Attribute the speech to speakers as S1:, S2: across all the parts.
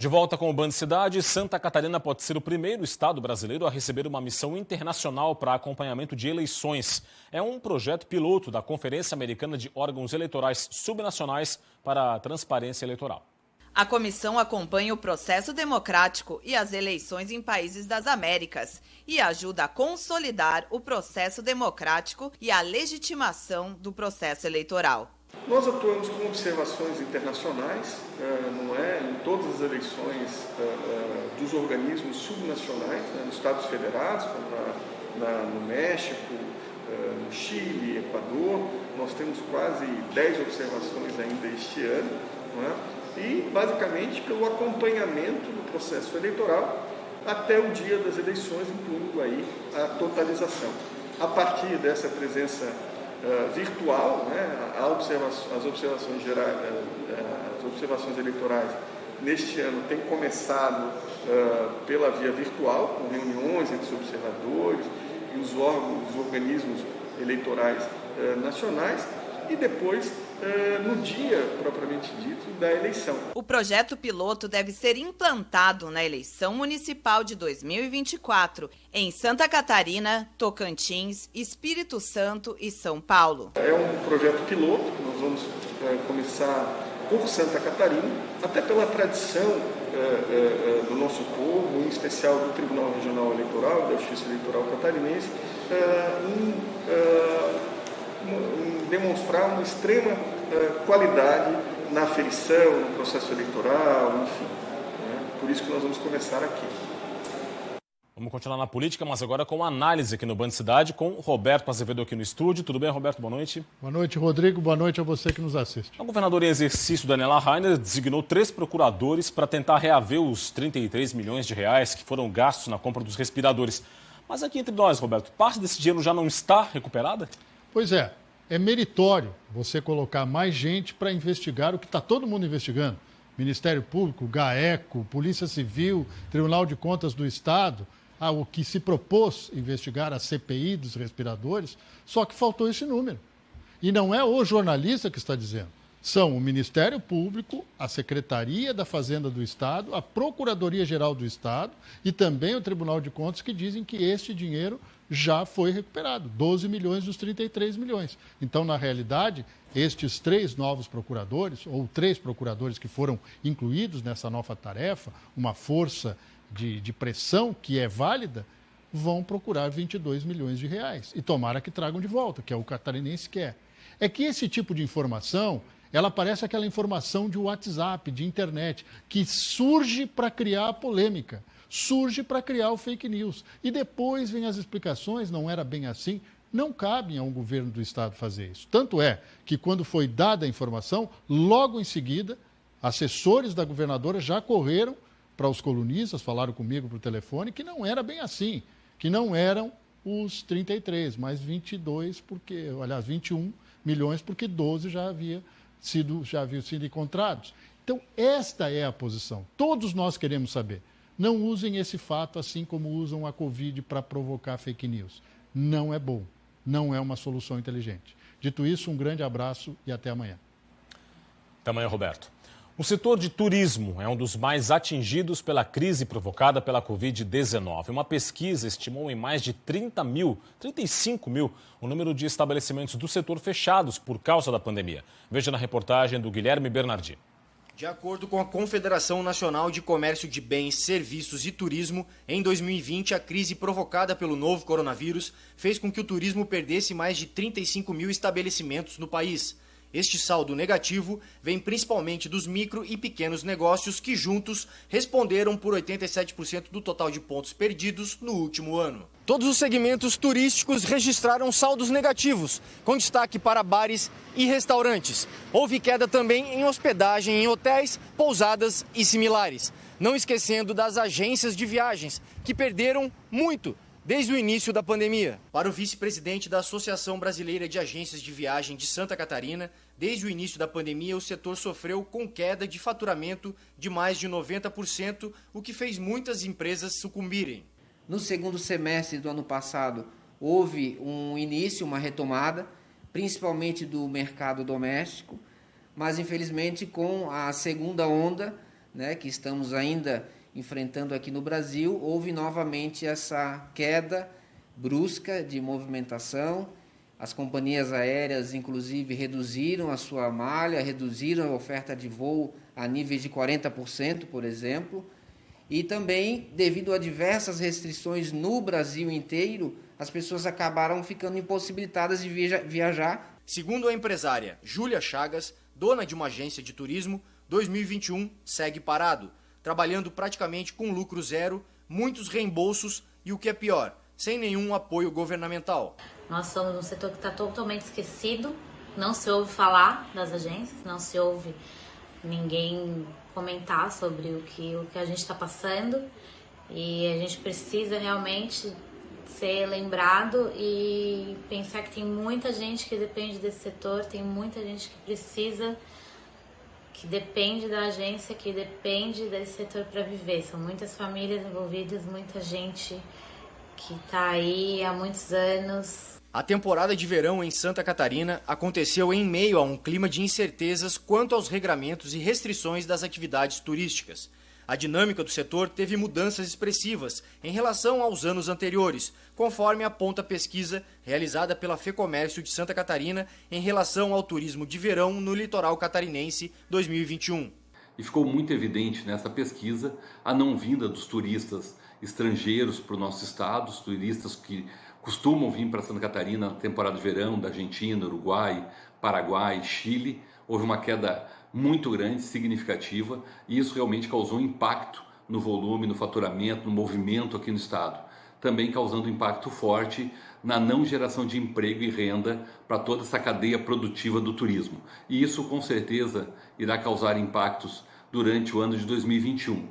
S1: De volta com o Band Cidade, Santa Catarina pode ser o primeiro estado brasileiro a receber uma missão internacional para acompanhamento de eleições. É um projeto piloto da Conferência Americana de Órgãos Eleitorais Subnacionais para a Transparência Eleitoral.
S2: A comissão acompanha o processo democrático e as eleições em países das Américas e ajuda a consolidar o processo democrático e a legitimação do processo eleitoral.
S3: Nós atuamos com observações internacionais, em todas as eleições dos organismos subnacionais, nos Estados Federados, como no México, no Chile, Equador. Nós temos quase 10 observações ainda este ano, e basicamente pelo acompanhamento do processo eleitoral até o dia das eleições, incluindo aí a totalização. A partir dessa presença virtual, as observações gerais, as observações eleitorais neste ano têm começado pela via virtual, com reuniões entre os observadores e os organismos eleitorais nacionais, e depois no dia propriamente dito da eleição.
S2: O projeto piloto deve ser implantado na eleição municipal de 2024 em Santa Catarina, Tocantins, Espírito Santo e São Paulo.
S3: É um projeto piloto que nós vamos começar por Santa Catarina, até pela tradição do nosso povo, em especial do Tribunal Regional Eleitoral, da Justiça Eleitoral Catarinense, em demonstrar uma extrema qualidade na aferição, no processo eleitoral, enfim. Por isso que nós vamos começar aqui.
S1: Vamos continuar na política, mas agora com análise aqui no Band Cidade, com Roberto Azevedo aqui no estúdio. Tudo bem, Roberto? Boa noite.
S4: Boa noite, Rodrigo. Boa noite a você que nos assiste.
S1: A governadora em exercício, Daniela Rainer, designou 3 procuradores para tentar reaver os 33 milhões de reais que foram gastos na compra dos respiradores. Mas aqui entre nós, Roberto, parte desse dinheiro já não está recuperada?
S4: Pois é. É meritório você colocar mais gente para investigar o que está todo mundo investigando. Ministério Público, GAECO, Polícia Civil, Tribunal de Contas do Estado, o que se propôs investigar a CPI dos respiradores, só que faltou esse número. E não é o jornalista que está dizendo. São o Ministério Público, a Secretaria da Fazenda do Estado, a Procuradoria-Geral do Estado e também o Tribunal de Contas que dizem que este dinheiro já foi recuperado, 12 milhões dos 33 milhões. Então, na realidade, estes 3 novos procuradores, ou 3 procuradores que foram incluídos nessa nova tarefa, uma força de pressão que é válida, vão procurar 22 milhões de reais. E tomara que tragam de volta, que é o catarinense quer. É que esse tipo de informação, ela parece aquela informação de WhatsApp, de internet, que surge para criar polêmica. Surge para criar o fake news. E depois vem as explicações, não era bem assim. Não cabe a um governo do Estado fazer isso. Tanto é que, quando foi dada a informação, logo em seguida, assessores da governadora já correram para os colunistas, falaram comigo por telefone, que não era bem assim, que não eram os 33, mas 21 milhões, porque 12 já haviam sido encontrados. Então, esta é a posição. Todos nós queremos saber. Não usem esse fato assim como usam a Covid para provocar fake news. Não é bom. Não é uma solução inteligente. Dito isso, um grande abraço e até amanhã.
S1: Até amanhã, Roberto. O setor de turismo é um dos mais atingidos pela crise provocada pela Covid-19. Uma pesquisa estimou em mais de 35 mil o número de estabelecimentos do setor fechados por causa da pandemia. Veja na reportagem do Guilherme Bernardi.
S5: De acordo com a Confederação Nacional de Comércio de Bens, Serviços e Turismo, em 2020 a crise provocada pelo novo coronavírus fez com que o turismo perdesse mais de 35 mil estabelecimentos no país. Este saldo negativo vem principalmente dos micro e pequenos negócios que juntos responderam por 87% do total de pontos perdidos no último ano. Todos os segmentos turísticos registraram saldos negativos, com destaque para bares e restaurantes. Houve queda também em hospedagem em hotéis, pousadas e similares. Não esquecendo das agências de viagens, que perderam muito desde o início da pandemia. Para o vice-presidente da Associação Brasileira de Agências de Viagem de Santa Catarina, desde o início da pandemia o setor sofreu com queda de faturamento de mais de 90%, o que fez muitas empresas sucumbirem.
S6: No segundo semestre do ano passado, houve um início, uma retomada, principalmente do mercado doméstico, mas infelizmente com a segunda onda né, que estamos ainda enfrentando aqui no Brasil, houve novamente essa queda brusca de movimentação. As companhias aéreas, inclusive, reduziram a sua malha, reduziram a oferta de voo a níveis de 40%, por exemplo. E também, devido a diversas restrições no Brasil inteiro, as pessoas acabaram ficando impossibilitadas de viajar.
S5: Segundo a empresária Júlia Chagas, dona de uma agência de turismo, 2021 segue parado, trabalhando praticamente com lucro zero, muitos reembolsos e, o que é pior, sem nenhum apoio governamental.
S7: Nós somos um setor que está totalmente esquecido, não se ouve falar das agências, não se ouve ninguém comentar sobre o que a gente está passando, e a gente precisa realmente ser lembrado e pensar que tem muita gente que depende desse setor, tem muita gente que precisa, que depende da agência, que depende desse setor para viver. São muitas famílias envolvidas, muita gente que está aí há muitos anos.
S5: A temporada de verão em Santa Catarina aconteceu em meio a um clima de incertezas quanto aos regramentos e restrições das atividades turísticas. A dinâmica do setor teve mudanças expressivas em relação aos anos anteriores, conforme aponta a pesquisa realizada pela FEComércio de Santa Catarina em relação ao turismo de verão no litoral catarinense 2021.
S8: E ficou muito evidente nessa pesquisa a não vinda dos turistas estrangeiros para o nosso estado, os turistas que costumam vir para Santa Catarina na temporada de verão, da Argentina, Uruguai, Paraguai, Chile. Houve uma queda muito grande, significativa, e isso realmente causou um impacto no volume, no faturamento, no movimento aqui no estado. Também causando um impacto forte na não geração de emprego e renda para toda essa cadeia produtiva do turismo. E isso, com certeza, irá causar impactos durante o ano de 2021.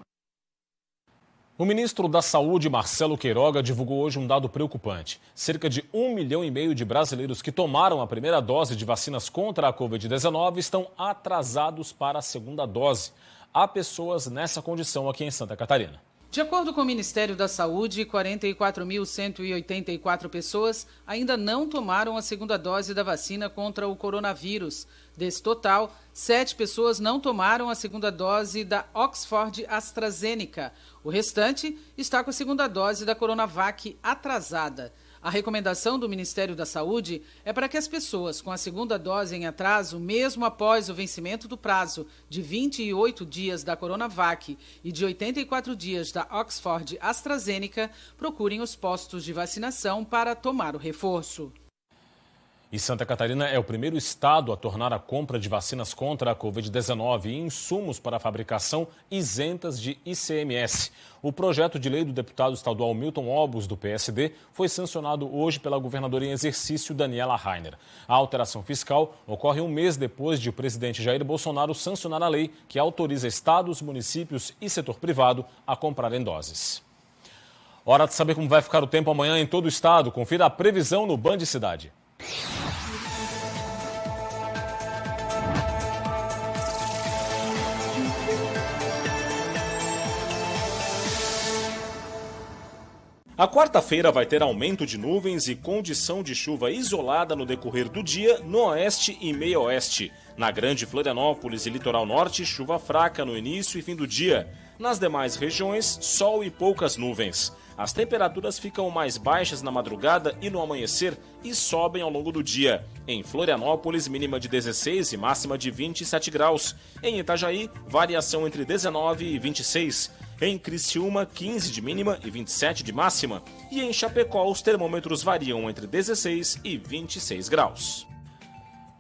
S1: O ministro da Saúde, Marcelo Queiroga, divulgou hoje um dado preocupante. Cerca de 1,5 milhão de brasileiros que tomaram a primeira dose de vacinas contra a Covid-19 estão atrasados para a segunda dose. Há pessoas nessa condição aqui em Santa Catarina.
S9: De acordo com o Ministério da Saúde, 44.184 pessoas ainda não tomaram a segunda dose da vacina contra o coronavírus. Desse total, 7 pessoas não tomaram a segunda dose da Oxford AstraZeneca. O restante está com a segunda dose da Coronavac atrasada. A recomendação do Ministério da Saúde é para que as pessoas com a segunda dose em atraso, mesmo após o vencimento do prazo de 28 dias da Coronavac e de 84 dias da Oxford AstraZeneca, procurem os postos de vacinação para tomar o reforço.
S1: E Santa Catarina é o primeiro estado a tornar a compra de vacinas contra a Covid-19 e insumos para a fabricação isentas de ICMS. O projeto de lei do deputado estadual Milton Obos, do PSD, foi sancionado hoje pela governadora em exercício, Daniela Rainer. A alteração fiscal ocorre um mês depois de o presidente Jair Bolsonaro sancionar a lei que autoriza estados, municípios e setor privado a comprarem doses. Hora de saber como vai ficar o tempo amanhã em todo o estado. Confira a previsão no Band Cidade. A quarta-feira vai ter aumento de nuvens e condição de chuva isolada no decorrer do dia no oeste e meio-oeste. Na Grande Florianópolis e Litoral Norte, chuva fraca no início e fim do dia. Nas demais regiões, sol e poucas nuvens. As temperaturas ficam mais baixas na madrugada e no amanhecer e sobem ao longo do dia. Em Florianópolis, mínima de 16 e máxima de 27 graus. Em Itajaí, variação entre 19 e 26. Em Criciúma, 15 de mínima e 27 de máxima. E em Chapecó, os termômetros variam entre 16 e 26 graus.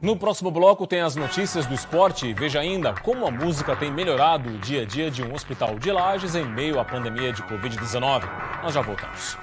S1: No próximo bloco tem as notícias do esporte e veja ainda como a música tem melhorado o dia a dia de um hospital de Lages em meio à pandemia de Covid-19. Nós já voltamos.